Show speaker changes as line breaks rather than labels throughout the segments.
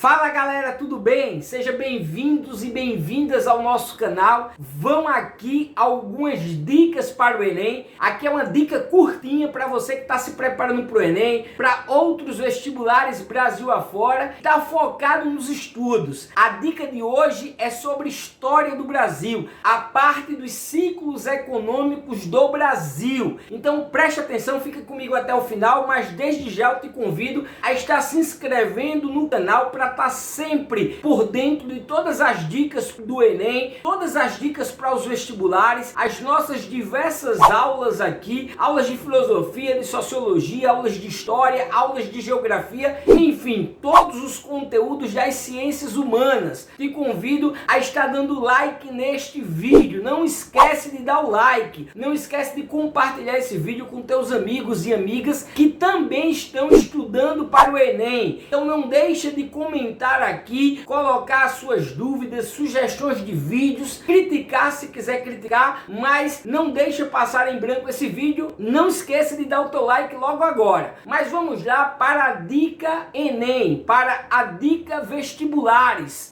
Fala galera, tudo bem? Sejam bem-vindos e bem-vindas ao nosso canal. Vão aqui algumas dicas para o Enem. Aqui é uma dica curtinha para você que está se preparando para o Enem, para outros vestibulares Brasil afora, está focado nos estudos. A dica de hoje é sobre história do Brasil, a parte dos ciclos econômicos do Brasil. Então preste atenção, fica comigo até o final, mas desde já eu te convido a estar se inscrevendo no canal para estar sempre por dentro de todas as dicas do Enem, todas as dicas para os vestibulares, as nossas diversas aulas aqui, aulas de filosofia, de sociologia, aulas de história, aulas de geografia, enfim, todos os conteúdos das ciências humanas. Te convido a estar dando like neste vídeo, não esquece de dar o like, não esquece de compartilhar esse vídeo com teus amigos e amigas que também estão estudando para o Enem. Então não deixa de comentar aqui, colocar as suas dúvidas, sugestões de vídeos, criticar se quiser criticar, mas não deixa passar em branco esse vídeo. Não esqueça de dar o teu like logo agora. Mas vamos lá para a dica Enem, para a dica vestibulares.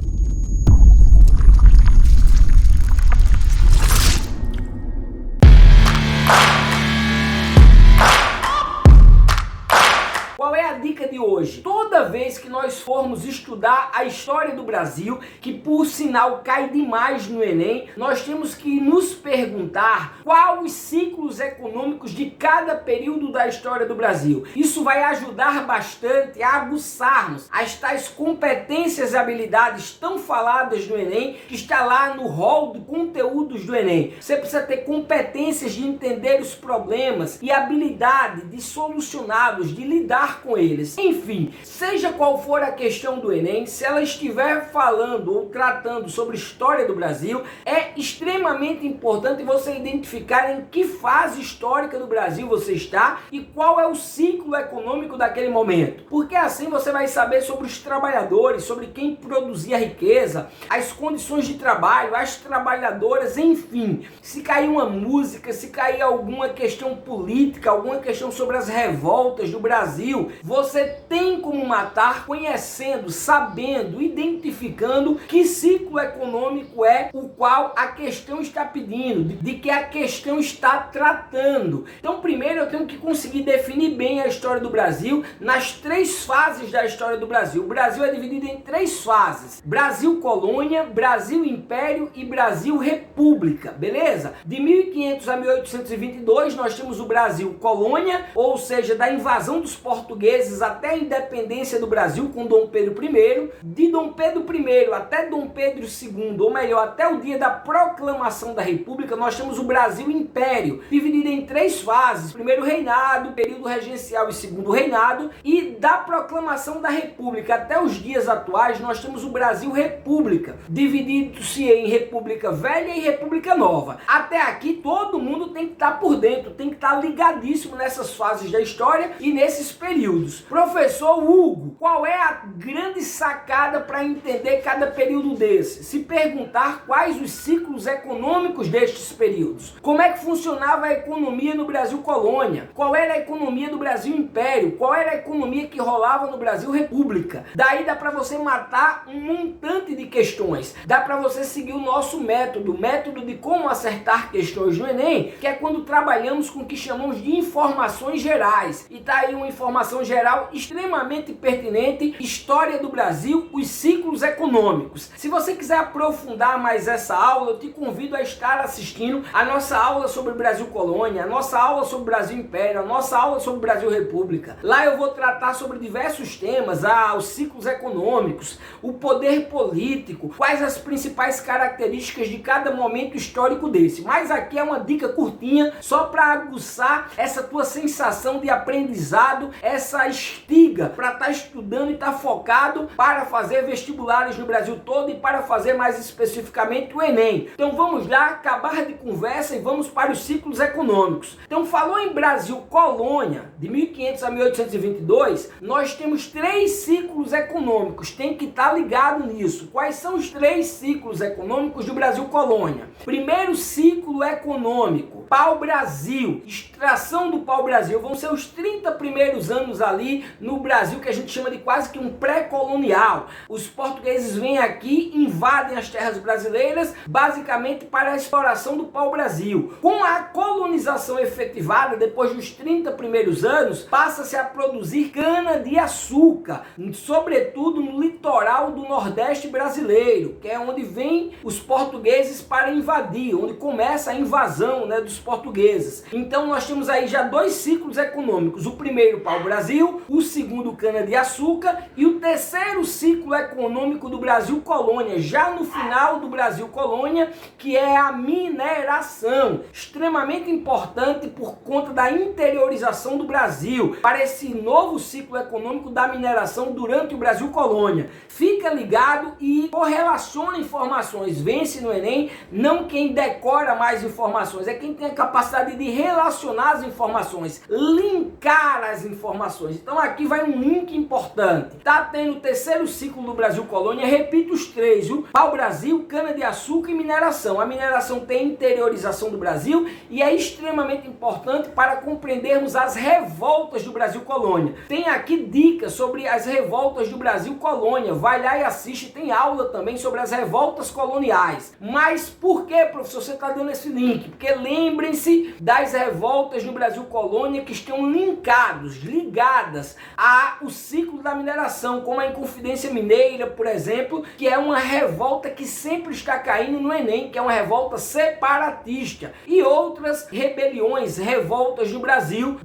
Qual é a dica de hoje? Toda vez que nós formos estudar a história do Brasil, que por sinal cai demais no Enem, nós temos que nos perguntar quais os ciclos econômicos de cada período da história do Brasil. Isso vai ajudar bastante a aguçarmos as tais competências e habilidades tão faladas no Enem, que está lá no rol de conteúdos do Enem. Você precisa ter competências de entender os problemas e habilidade de solucioná-los, de lidar com eles. Enfim, seja qual for a questão do Enem, se ela estiver falando ou tratando sobre história do Brasil, é extremamente importante você identificar em que fase histórica do Brasil você está e qual é o ciclo econômico daquele momento. Porque assim você vai saber sobre os trabalhadores, sobre quem produzia riqueza, as condições de trabalho, as trabalhadoras, enfim. Se cair uma música, se cair alguma questão política, alguma questão sobre as revoltas do Brasil, você tem como matar conhecendo, sabendo, identificando que ciclo econômico é o qual a questão está pedindo, de que a questão está tratando. Então primeiro eu tenho que conseguir definir bem a história do Brasil nas três fases da história do Brasil. O Brasil é dividido em três fases: Brasil colônia, Brasil império e Brasil república, beleza? De 1500 a 1822 nós temos o Brasil colônia, ou seja, da invasão dos portugueses até a independência do Brasil com Dom Pedro I, de Dom Pedro I até Dom Pedro II, ou melhor, até o dia da proclamação da República, nós temos o Brasil Império, dividido em três fases: primeiro reinado, período regencial e segundo reinado, e da proclamação da República até os dias atuais nós temos o Brasil República, dividido-se em República Velha e República Nova. Até aqui todo mundo tem que estar por dentro, tem que estar ligadíssimo nessas fases da história e nesses períodos. Professor Hugo, qual é a grande sacada para entender cada período desse? Se perguntar quais os ciclos econômicos destes períodos. Como é que funcionava a economia no Brasil colônia? Qual era a economia do Brasil império? Qual era a economia que rolava no Brasil república? Daí dá para você matar um montante de questões. Dá para você seguir o nosso método, o método de como acertar questões no Enem, que é quando trabalhamos com o que chamamos de informações gerais. E tá aí uma informação geral extremamente pertinente: história do Brasil, os ciclos econômicos. Se você quiser aprofundar mais essa aula, eu te convido a estar assistindo a nossa aula sobre o Brasil colônia, a nossa aula sobre o Brasil império, a nossa aula sobre o Brasil república. Lá eu vou tratar sobre diversos temas: os ciclos econômicos, o poder político, quais as principais características de cada momento histórico desse. Mas aqui é uma dica curtinha, só para aguçar essa tua sensação de aprendizado, essa estiga para estar estudando e estar focado para fazer vestibulares no Brasil todo e para fazer mais especificamente o Enem. Então vamos lá, acabar de conversa e vamos para os ciclos econômicos. Então falou em Brasil colônia, de 1500 a 1822, nós temos três ciclos econômicos, tem que estar ligado nisso. Quais são os três ciclos econômicos do Brasil colônia? Primeiro ciclo econômico, pau-brasil, extração do pau-brasil, vão ser os 30 primeiros anos ali ali no Brasil que a gente chama de quase que um pré-colonial. Os portugueses vêm aqui, invadem as terras brasileiras, basicamente para a exploração do pau-brasil. Com a colonização efetivada, depois dos 30 primeiros anos, passa-se a produzir cana-de-açúcar, sobretudo no litoral do Nordeste brasileiro, que é onde vêm os portugueses para invadir, onde começa a invasão, né, dos portugueses. Então nós temos aí já dois ciclos econômicos, o primeiro pau-brasil, o segundo cana-de-açúcar e o terceiro ciclo econômico do Brasil colônia, já no final do Brasil colônia, que é a mineração, extremamente importante por conta da interiorização do Brasil, para esse novo ciclo econômico da mineração durante o Brasil colônia. Fica ligado e correlaciona informações, vence no Enem, não quem decora mais informações, é quem tem a capacidade de relacionar as informações, linkar as informações. Então aqui vai um link importante. Tá tendo o terceiro ciclo do Brasil colônia, repito os três, viu? Pau-brasil, cana-de-açúcar e mineração. A mineração tem interiorização do Brasil e é extremamente importante para compreendermos as revoltas do Brasil colônia. Tem aqui dicas sobre as revoltas do Brasil colônia. Vai lá e assiste, tem aula também sobre as revoltas coloniais. Mas por que, professor, você está dando esse link? Porque lembrem-se das revoltas no Brasil colônia que estão ligadas ao ciclo da mineração, como a Inconfidência Mineira, por exemplo, que é uma revolta que sempre está caindo no Enem, que é uma revolta separatista, e outras rebeliões, revoltas do Brasil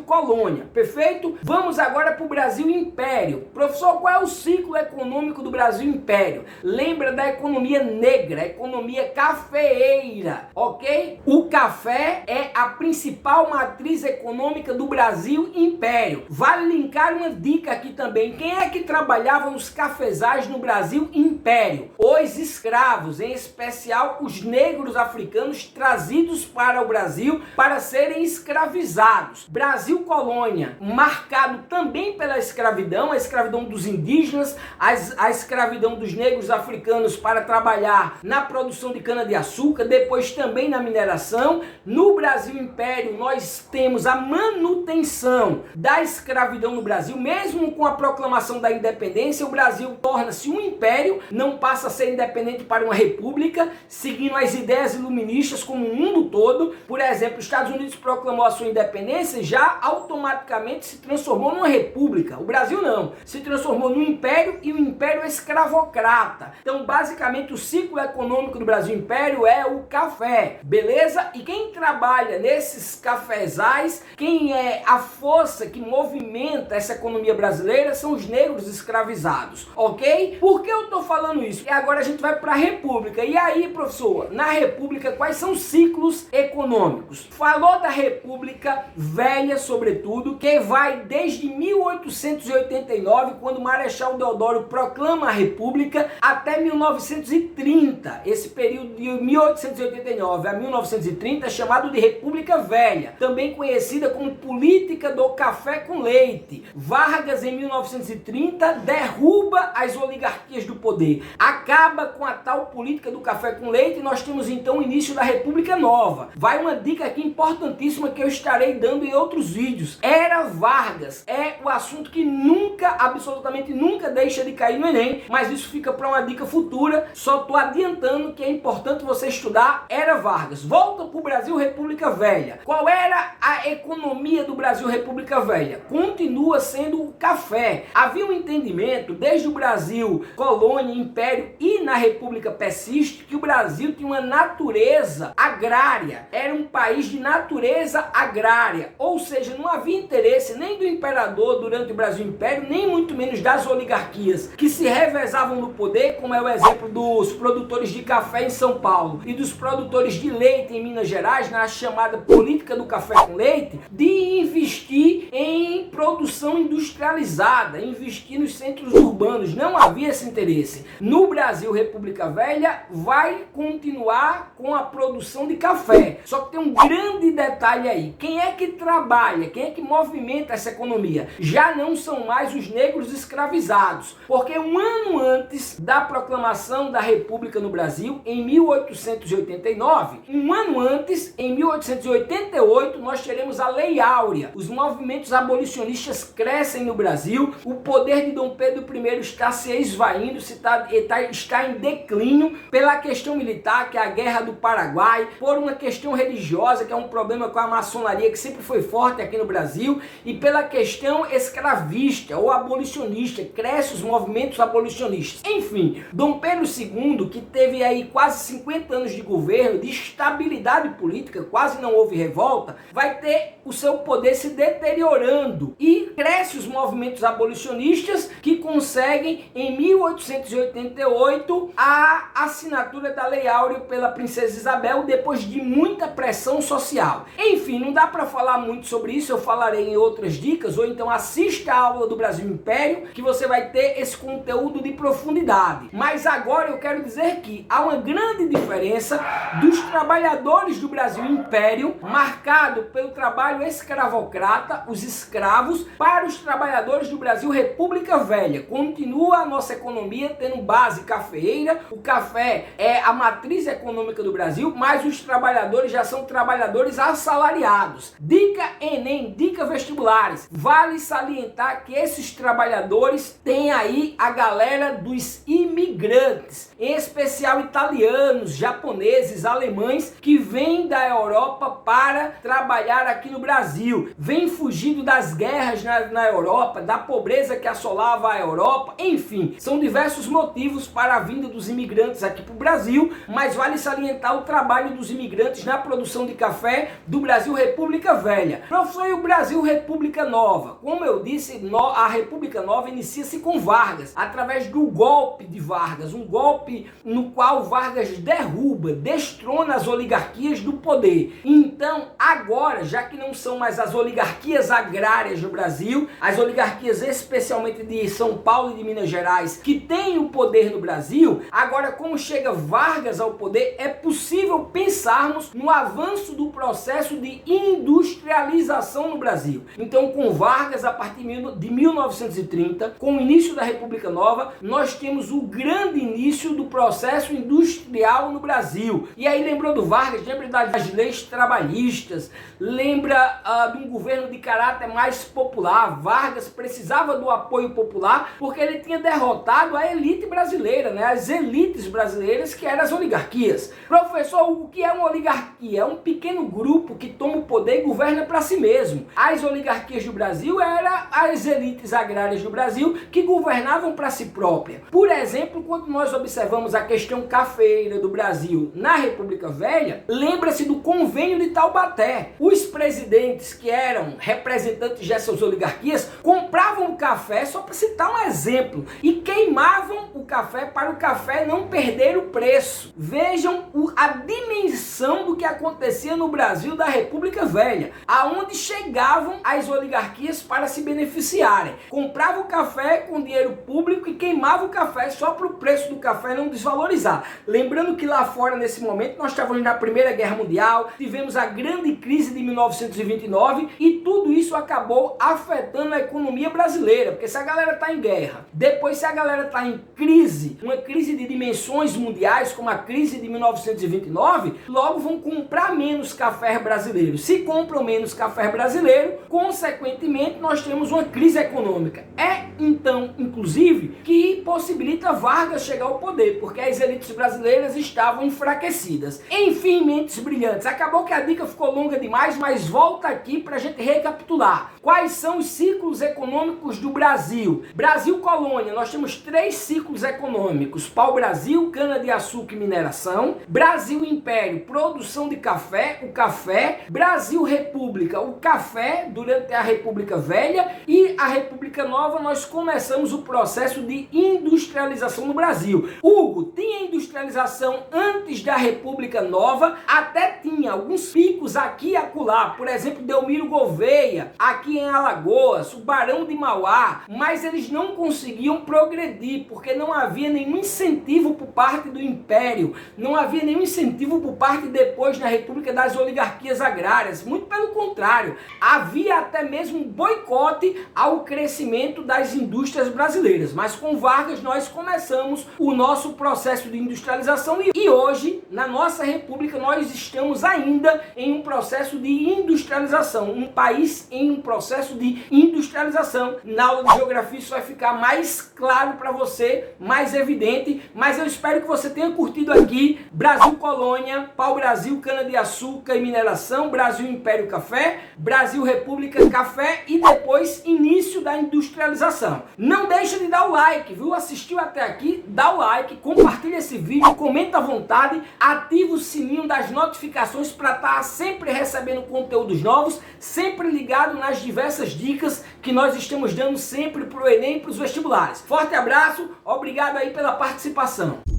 colônia. Perfeito? Vamos agora para o Brasil Império. Professor, qual é o ciclo econômico do Brasil Império? Lembra da economia negra, a economia cafeeira, ok? O café é a principal matriz econômica do Brasil Império. Vale linkar uma dica aqui também. Quem é que trabalhava nos cafezais no Brasil Império? Os escravos, em especial os negros africanos trazidos para o Brasil para serem escravizados. Brasil colônia, marcado também pela escravidão, a escravidão dos indígenas, a escravidão dos negros africanos para trabalhar na produção de cana-de-açúcar, depois também na mineração. No Brasil Império nós temos a manutenção da escravidão no Brasil, mesmo com a proclamação da independência, o Brasil torna-se um império, não passa a ser independente para uma república, seguindo as ideias iluministas como o mundo todo. Por exemplo, os Estados Unidos proclamou a sua independência e já automaticamente se transformou numa república. O Brasil não, se transformou num império e um império escravocrata. Então, basicamente, o ciclo econômico do Brasil Império é o café, beleza? E quem trabalha nesses cafezais, quem é a força que movimenta essa economia brasileira são os negros escravizados, ok? Por que eu tô falando isso? E agora a gente vai para a República. E aí, professor, na República, quais são os ciclos econômicos? Falou da República Velha, sobretudo, que vai desde 1889, quando o Marechal Deodoro proclama a República, até 1930. Esse período de 1889 a 1930 é chamado de República Velha, também conhecida como política do café com leite. Vargas, em 1930, derruba as oligarquias do poder, acaba com a tal política do café com leite e nós temos então o início da República Nova. Vai uma dica aqui importantíssima que eu estarei dando em outros vídeos. Era Vargas é o assunto que nunca, absolutamente nunca deixa de cair no Enem, mas isso fica para uma dica futura. Só estou adiantando que é importante você estudar Era Vargas. Volta para o Brasil República Velha. Qual era a economia do Brasil República Velha? Continua sendo o café. Havia um entendimento desde o Brasil colônia, império e na República Persiste que o Brasil tinha uma natureza agrária. Era um país de natureza agrária, ou seja, não havia interesse nem do imperador durante o Brasil Império, nem muito menos das oligarquias que se revezavam no poder, como é o exemplo dos produtores de café em São Paulo e dos produtores de leite em Minas Gerais, na chamada política do café com leite, de investir em produção industrializada, investir nos centros urbanos. Não havia esse interesse. No Brasil República Velha vai continuar com a produção de café. Só que tem um grande detalhe aí. Quem é que trabalha? Quem é que movimenta essa economia? Já não são mais os negros escravizados. Porque um ano antes da proclamação da República no Brasil, em 1889, um ano antes, em 1888, nós teremos a Lei Áurea. Os movimentos abolicionistas abolicionistas crescem no Brasil, o poder de Dom Pedro I está se esvaindo, está em declínio pela questão militar, que é a Guerra do Paraguai, por uma questão religiosa, que é um problema com a maçonaria, que sempre foi forte aqui no Brasil, e pela questão escravista ou abolicionista, crescem os movimentos abolicionistas. Enfim, Dom Pedro II, que teve aí quase 50 anos de governo, de estabilidade política, quase não houve revolta, vai ter o seu poder se deteriorando e cresce os movimentos abolicionistas, que conseguem em 1888 a assinatura da Lei Áurea pela Princesa Isabel, depois de muita pressão social. Enfim, não dá para falar muito sobre isso, eu falarei em outras dicas, ou então assista a aula do Brasil Império, que você vai ter esse conteúdo de profundidade. Mas agora eu quero dizer que há uma grande diferença dos trabalhadores do Brasil Império, marcado pelo trabalho escravocrata, os escravos, para os trabalhadores do Brasil República Velha. Continua a nossa economia tendo base cafeeira, o café é a matriz econômica do Brasil, mas os trabalhadores já são trabalhadores assalariados. Dica Enem, dica vestibulares. Vale salientar que esses trabalhadores têm aí a galera dos imigrantes, em especial italianos, japoneses, alemães, que vêm da Europa para trabalhar aqui no Brasil. Vêm fugindo das guerras na Europa, da pobreza que assolava a Europa, enfim, são diversos motivos para a vinda dos imigrantes aqui para o Brasil, mas vale salientar o trabalho dos imigrantes na produção de café do Brasil República Velha. Não foi o Brasil República Nova. Como eu disse, a República Nova inicia-se com Vargas, através do golpe de Vargas, um golpe no qual Vargas derruba, destrona as oligarquias do poder. Então, agora, já que não são mais as oligarquias agrárias do Brasil, as oligarquias especialmente de São Paulo e de Minas Gerais, que têm o poder no Brasil, agora como chega Vargas ao poder, é possível pensarmos no avanço do processo de industrialização no Brasil. Então, com Vargas, a partir de 1930, com o início da República Nova, nós temos o grande início do processo industrial no Brasil. E aí, lembrou do Vargas, lembra das leis trabalhistas, lembra de um governo de caráter mais popular. Vargas precisava do apoio popular porque ele tinha derrotado a elite brasileira, né? As elites brasileiras, que eram as oligarquias. Professor, o que é uma oligarquia? É um pequeno grupo que toma o poder e governa para si mesmo. As oligarquias do Brasil eram as elites agrárias do Brasil que governavam para si própria. Por exemplo, quando nós observamos a questão cafeeira do Brasil na República Velha, lembra-se do Convênio de Taubaté. Os presidentes que eram representantes dessas oligarquias compravam o café, só para citar um exemplo, e queimavam o café para o café não perder o preço. Vejam a dimensão do que acontecia no Brasil da República Velha, aonde chegavam as oligarquias para se beneficiarem. Compravam o café com dinheiro público e queimavam o café só para o preço do café não desvalorizar. Lembrando que lá fora, nesse momento, nós estávamos na Primeira Guerra Mundial, tivemos a grande crise de 1929 e tudo isso acabou afetando a economia brasileira, porque se a galera está em guerra, depois se a galera está em crise, uma crise de dimensões mundiais como a crise de 1929, logo vão comprar menos café brasileiro. Se compram menos café brasileiro, consequentemente nós temos uma crise econômica. É então, inclusive, que possibilita Vargas chegar ao poder, porque as elites brasileiras estavam enfraquecidas. Enfim, mentes brilhantes, acabou que a dica ficou longa demais, mas volta aqui para a gente recapitular. Quais são os ciclos econômicos do Brasil? Brasil colônia, nós temos 3 ciclos econômicos: pau-brasil, cana-de-açúcar e mineração; Brasil império, produção de café, o café; Brasil república, o café durante a República Velha, e a República Nova nós começamos o processo de industrialização no Brasil. Hugo, tinha industrialização antes da República Nova? Até tinha alguns picos aqui e acolá, por exemplo, Delmiro Gouveia, aqui em Alagoas, o Barão de Mauá, mas eles não conseguiam progredir, porque não havia nenhum incentivo por parte do Império, não havia nenhum incentivo por parte depois na República das oligarquias agrárias, muito pelo contrário, havia até mesmo um boicote ao crescimento das indústrias brasileiras. Mas com Vargas nós começamos o nosso processo de industrialização e hoje, na nossa república, nós estamos ainda em um processo de industrialização, um país em um processo processo de industrialização. Na aula de geografia isso vai ficar mais claro para você, mais evidente, mas eu espero que você tenha curtido aqui Brasil Colônia, Pau-Brasil Cana-de-Açúcar e Mineração, Brasil Império Café, Brasil República Café e depois início da industrialização. Não deixa de dar o like, viu? Assistiu até aqui, dá o like, compartilha esse vídeo, comenta à vontade, ativa o sininho das notificações para estar sempre recebendo conteúdos novos, sempre ligado nas diversas dicas que nós estamos dando sempre para o Enem e para os vestibulares. Forte abraço, obrigado aí pela participação.